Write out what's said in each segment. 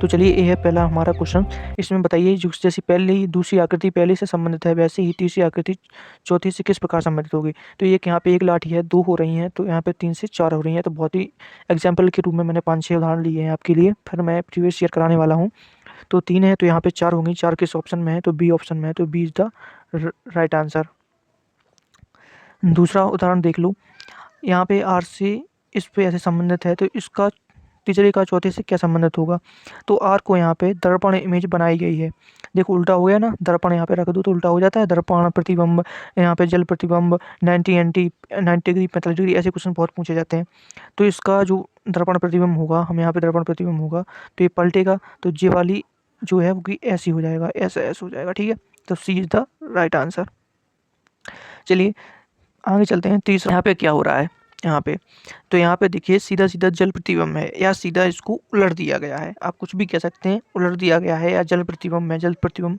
तो चलिए ये है पहला हमारा क्वेश्चन। इसमें बताइए जो जैसी पहली दूसरी आकृति पहले से संबंधित है वैसे ही तीसरी आकृति चौथी से किस प्रकार संबंधित होगी। तो ये कि यहाँ पे एक लाठी है, 2 हो रही हैं, तो यहाँ पे 3 से 4 हो रही हैं। तो बहुत ही एग्जाम्पल के रूप में मैंने 5-6 उदाहरण लिए हैं आपके लिए, फिर मैं प्रीवियस ईयर कराने वाला हूँ। तो 3 है तो यहाँ पे 4 होंगी। 4 किस ऑप्शन में है, तो बी ऑप्शन में है, तो B is the right answer. दूसरा उदाहरण देख लो, यहाँ पे आर से इस पे ऐसे संबंधित है, तो इसका तीसरे का चौथे से क्या संबंधित होगा। तो आर को यहाँ पे दर्पण इमेज बनाई गई है। देखो उल्टा हो गया ना, दर्पण यहाँ पे रख दो तो उल्टा हो जाता है। दर्पण प्रतिबिंब, यहाँ पे जल प्रतिबिंब, 90 डिग्री 45 डिग्री, ऐसे क्वेश्चन बहुत पूछे जाते हैं। तो इसका जो दर्पण प्रतिबिंब होगा, हम यहाँ पे दर्पण प्रतिबिंब होगा तो ये पलटेगा, तो ये वाली जो है वो कि ऐसी हो जाएगा, ऐसा ऐसा हो जाएगा, ठीक है। तो सी इज द राइट आंसर। चलिए आगे चलते हैं। तीसरा यहाँ पे क्या हो रहा है यहाँ पे, तो यहाँ पे देखिए सीधा सीधा जल प्रतिबिंब है या सीधा इसको उलट दिया गया है, आप कुछ भी कह सकते हैं। उलट दिया गया है या जल प्रतिबिंब है, जल प्रतिबिंब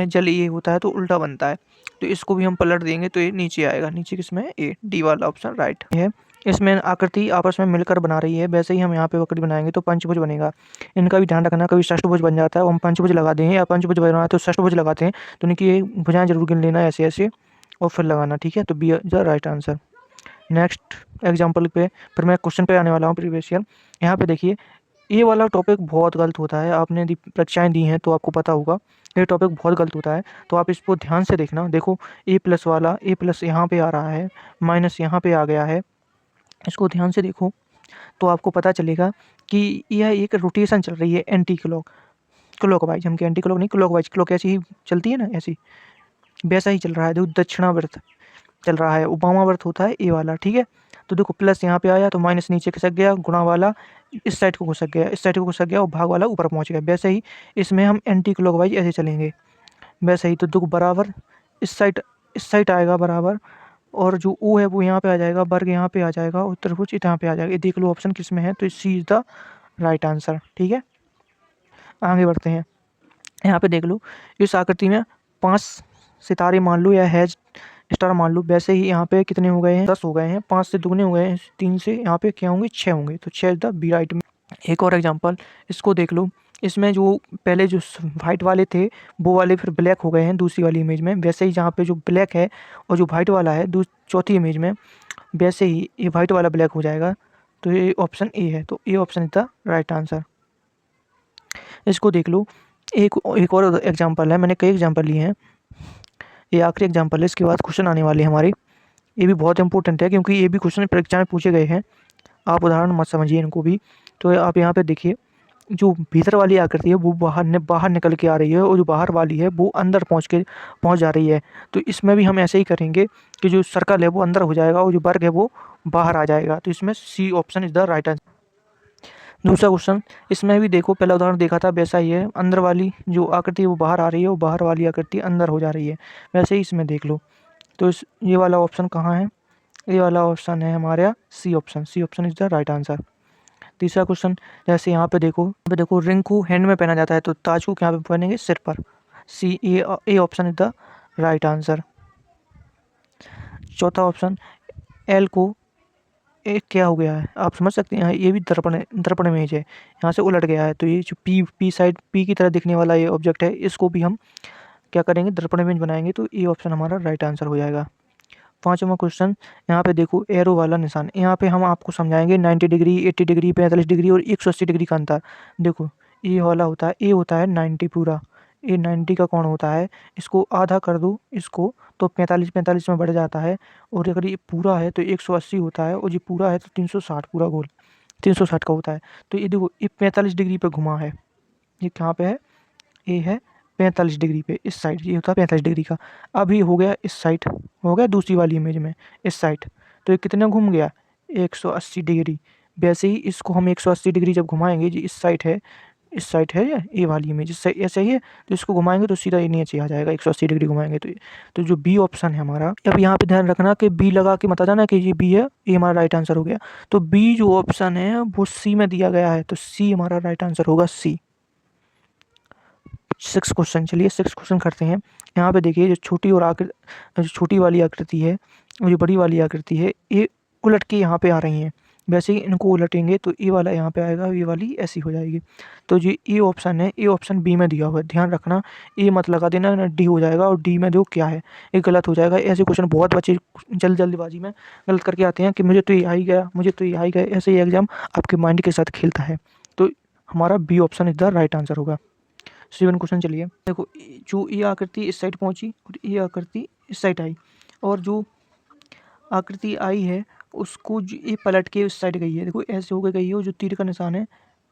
जल ये होता है तो उल्टा बनता है, तो इसको भी हम पलट देंगे तो ये नीचे आएगा। नीचे किसमें, ए, डी वाला ऑप्शन राइट है। इसमें आकृति आपस में मिलकर बना रही है, वैसे ही हम यहाँ पे वक्र बनाएंगे तो पंचभुज बनेगा। इनका भी ध्यान रखना, कभी षष्ठभुज बन जाता है, हम पंचभुज लगा दें या पंचभुज बना है तो षष्ठभुज लगाते हैं, तो इनकी भुजाएं जरूर गिन लेना ऐसे ऐसे और फिर लगाना, ठीक है। तो B is the right answer. Next example पे फिर मैं क्वेश्चन पे आने वाला हूँ प्रीवियस ईयर। यहाँ पे देखिए ये वाला टॉपिक बहुत गलत होता है, आपने परीक्षाएं दी हैं तो आपको पता होगा ये टॉपिक बहुत गलत होता है, तो आप इसको ध्यान से देखना। देखो ए प्लस वाला, ए प्लस यहाँ पे आ रहा है, माइनस यहाँ पे आ गया है, इसको ध्यान से देखो तो आपको पता चलेगा कि यह एक रोटेशन चल रही है एंटी क्लॉक वाइज। हम एंटी क्लॉक नहीं, क्लॉक वाइज, क्लॉक ऐसी ही चलती है ना, ऐसी वैसा ही चल रहा है। देखो दक्षिणावर्त चल रहा है, वामावर्त होता है ए वाला, ठीक है। तो देखो प्लस यहाँ पे आया तो माइनस नीचे खिसक गया, गुणा वाला इस साइड को घुसक गया, इस साइड को घुसक गया और भाग वाला ऊपर पहुँच गया। वैसे ही इसमें हम एंटी क्लॉकवाइज ऐसे चलेंगे, वैसे ही। तो देखो बराबर इस साइड आएगा बराबर, और जो ओ है वो यहाँ पे आ जाएगा, वर्ग यहाँ पे आ जाएगा और त्रिभुज यहाँ पे आ जाएगा। ये देख लो ऑप्शन किस में है, तो सी इज द राइट आंसर, ठीक है। आगे बढ़ते हैं। यहाँ पे देख लो इस आकृति में 5 सितारे मान लो या हैज स्टार मान लो, वैसे ही यहाँ पे कितने हो गए हैं, 10 हो गए हैं। 5 से दुगने हो गए हैं, 3 से यहाँ पे क्या होंगे, 6 होंगे, तो 6 इज द बी राइट में। एक और एग्जांपल इसको देख लो। इसमें जो पहले जो वाइट वाले थे वो वाले फिर ब्लैक हो गए हैं दूसरी वाली इमेज में, वैसे ही जहाँ पे जो ब्लैक है और जो वाइट वाला है चौथी इमेज में, वैसे ही ये वाइट वाला ब्लैक हो जाएगा। तो ये ऑप्शन ए है, तो ए option is the right answer. इसको देख लो। एक और एग्जांपल है, मैंने कई एग्जांपल लिए हैं, ये आखिरी एग्जांपल है, इसके बाद क्वेश्चन आने वाले हैं हमारे। ये भी बहुत इंपॉर्टेंट है क्योंकि ये भी क्वेश्चन परीक्षा में पूछे गए हैं, आप उदाहरण मत समझिए इनको भी। तो आप यहाँ पे देखिए जो भीतर वाली आकृति है वो बाहर निकल के आ रही है और जो बाहर वाली है वो अंदर पहुँच जा रही है। तो इसमें भी हम ऐसे ही करेंगे कि जो सर्कल है वो अंदर हो जाएगा और जो वर्ग है वो बाहर आ जाएगा। तो इसमें C option is the right answer. दूसरा क्वेश्चन, इसमें भी देखो पहला उदाहरण देखा था वैसा ही है, अंदर वाली जो आकृति है वो बाहर आ रही है और बाहर वाली आकृति अंदर हो जा रही है, वैसे ही इसमें देख लो। तो ये वाला ऑप्शन कहाँ है, ये वाला ऑप्शन है हमारा C option. C option is the right answer. तीसरा क्वेश्चन, जैसे यहाँ पे देखो रिंग को हैंड में पहना जाता है, तो ताज को क्या पे पहनेंगे, सिर पर। See, A option is the right answer. चौथा ऑप्शन, एल को एक क्या हो गया है, आप समझ सकते हैं, ये भी दर्पण इमेज है, यहाँ से उलट गया है, तो ये जो पी साइड पी की तरह दिखने वाला ये ऑब्जेक्ट है, इसको भी हम क्या करेंगे, दर्पण इमेज बनाएंगे, तो ये ऑप्शन हमारा राइट आंसर हो जाएगा। पांचवा क्वेश्चन, यहाँ पे देखो एरो वाला निशान, यहाँ पे हम आपको समझाएंगे 90 डिग्री, 80 डिग्री, 45 डिग्री और 180 डिग्री का अंतर। देखो ये वाला होता है, ये होता है 90 पूरा, ये 90 का कोण होता है, इसको आधा कर दो इसको तो 45 में बढ़ जाता है, और अगर ये पूरा है तो 180 होता है, और ये पूरा है तो 360, पूरा गोल 360 का होता है। तो ये देखो ये 45 डिग्री पे घुमा है, ये कहाँ पे है, ये है 45 डिग्री पे, इस साइड ये होता है 45 डिग्री का। अब ये हो गया इस साइड, हो गया दूसरी वाली इमेज में इस साइड, तो ये कितना घूम गया, 180 डिग्री। वैसे ही इसको हम 180 डिग्री जब घुमाएंगे, जी इस साइड है ये वाली इमेज, ऐसे ही है, तो इसको घुमाएंगे तो सीधा ये नीचे आ जाएगा, 180 डिग्री घुमाएंगे तो जो बी ऑप्शन है हमारा। अब यहाँ पे ध्यान रखना कि बी लगा के मत आ जाना कि ये बी है, ये हमारा राइट आंसर हो गया। तो बी जो ऑप्शन है वो सी में दिया गया है, तो सी हमारा राइट आंसर होगा, सी। 6 क्वेश्चन, चलिए 6 क्वेश्चन करते हैं। यहाँ पे देखिए जो छोटी वाली आकृति है और जो बड़ी वाली आकृति है, ये उलट के यहाँ पे आ रही हैं, वैसे ही इनको उलटेंगे तो ए वाला यहाँ पे आएगा, ये वाली ऐसी हो जाएगी। तो जो ए ऑप्शन है, ए ऑप्शन बी में दिया हुआ है, ध्यान रखना, ए मत लगा देना ना डी हो जाएगा, और डी में दो क्या है, ये गलत हो जाएगा। ऐसे क्वेश्चन बहुत बच्चे जल्दबाजी में गलत करके आते हैं कि मुझे तो ये आ ही गया, मुझे तो ये आ ही गया। ऐसे ही एग्जाम आपके माइंड के साथ खेलता है। तो हमारा B option is the right answer होगा। सेवन क्वेश्चन चलिए, देखो जो ये आकृति इस साइड पहुंची और ये आकृति इस साइड आई, और जो आकृति आई है उसको ये पलट के उस साइड गई है। देखो ऐसे होकर गई है, और जो तीर का निशान है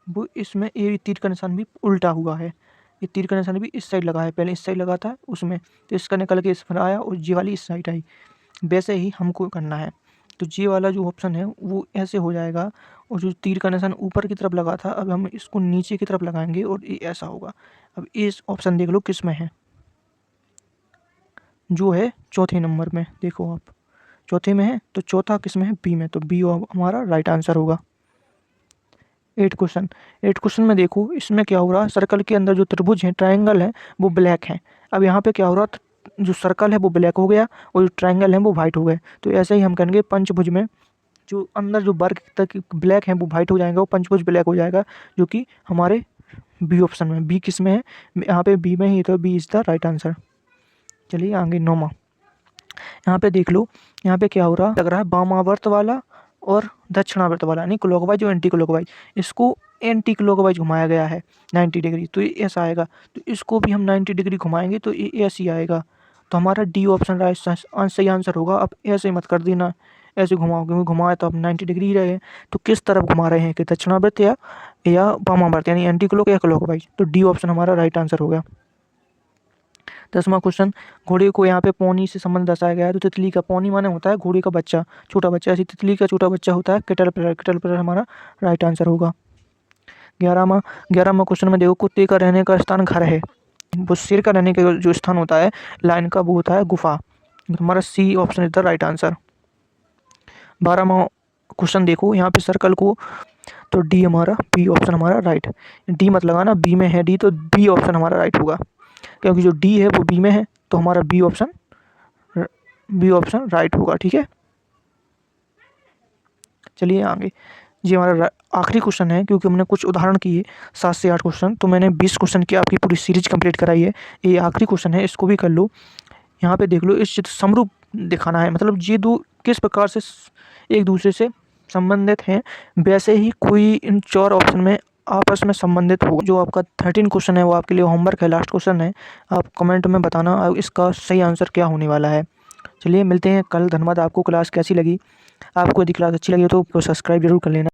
वो इसमें, ये तीर का निशान भी उल्टा हुआ है। ये तीर का निशान भी इस साइड लगा है, पहले इस साइड लगा था उसमें, तो इसका निकल के इस पर आया और जी वाली इस साइड आई। वैसे ही हमको करना है। तो जी वाला जो ऑप्शन है वो ऐसे हो जाएगा, और जो तीर का निशान ऊपर की तरफ लगा था अब हम इसको नीचे की तरफ लगाएंगे और ये ऐसा होगा। अब इस ऑप्शन देख लो किस में है, जो है चौथे नंबर में। देखो आप चौथे में है, तो चौथा किस में है, बी में, तो बी हमारा राइट आंसर होगा। 8 क्वेश्चन में देखो इसमें क्या हो रहा है, सर्कल के अंदर जो त्रिभुज है, ट्रायंगल है, वो ब्लैक है। अब यहाँ पे क्या हो रहा, जो सर्कल है वो ब्लैक हो गया और जो ट्रायंगल है वो वाइट हो गए। तो ऐसे ही हम कहेंगे पंचभुज में जो अंदर जो वर्ग तक ब्लैक है वो वाइट हो जाएगा, वो पंचभुज ब्लैक हो जाएगा, जो कि हमारे बी ऑप्शन में। बी किस में है, यहाँ पे बी में ही, तो B is the right answer. चलिए आगे 9वां, यहाँ पे देख लो, यहाँ पे क्या हो रहा लग रहा है, वामावर्त वाला और दक्षिणावर्त वाला, यानी क्लॉकवाइज और एंटी क्लॉकवाइज, इसको एंटी क्लॉकवाइज घुमाया गया है 90 डिग्री, तो ये ऐसा आएगा। तो इसको भी हम 90 डिग्री घुमाएंगे तो ये ऐसे ही आएगा। तो हमारा डी ऑप्शन सही आंसर होगा। अब ऐसे मत कर देना, ऐसे घुमाओ, क्योंकि घुमाए तो अब 90 डिग्री ही रहे। तो किस तरफ घुमा रहे हैं, कि दक्षिणावर्त या वामावर्त, यानी एंटी क्लॉक या क्लॉकवाइज। तो डी ऑप्शन हमारा राइट आंसर होगा। 10वां क्वेश्चन, घोड़े को यहाँ पे पौनी से संबंध दर्शाया गया है। तो तितली का, पौनी माने होता है घोड़े का बच्चा, छोटा बच्चा, ऐसी तितली का छोटा बच्चा होता है कैटरपिलर। कैटरपिलर हमारा राइट आंसर होगा। 11वां क्वेश्चन में देखो, कुत्ते का रहने का स्थान घर है, वो शेर का रहने का जो स्थान होता है लायन का, वो होता है गुफा। हमारा C option is the right answer. 12वां क्वेश्चन देखो, यहाँ पे सर्कल को, तो डी हमारा, बी ऑप्शन हमारा राइट। डी मत लगाना, बी में है डी, तो बी ऑप्शन हमारा राइट होगा, क्योंकि जो डी है वो बी में है, तो हमारा बी ऑप्शन राइट होगा। ठीक है, चलिए आगे। ये हमारा आखिरी क्वेश्चन है, क्योंकि हमने कुछ उदाहरण किए 7 से 8 क्वेश्चन, तो मैंने 20 क्वेश्चन की आपकी पूरी सीरीज कंप्लीट कराई है। ये आखिरी क्वेश्चन है, इसको भी कर लो। यहाँ पे देख लो, इस चित्र समरूप दिखाना है, मतलब ये दो किस प्रकार से एक दूसरे से संबंधित हैं, वैसे ही कोई इन 4 ऑप्शन में आपस में संबंधित हो। जो आपका 13 क्वेश्चन है वो आपके लिए होमवर्क है, लास्ट क्वेश्चन है। आप कमेंट में बताना इसका सही आंसर क्या होने वाला है। चलिए मिलते हैं कल। धन्यवाद। आपको क्लास कैसी लगी, आपको यदि क्लास अच्छी लगी हो तो सब्सक्राइब जरूर कर लेना।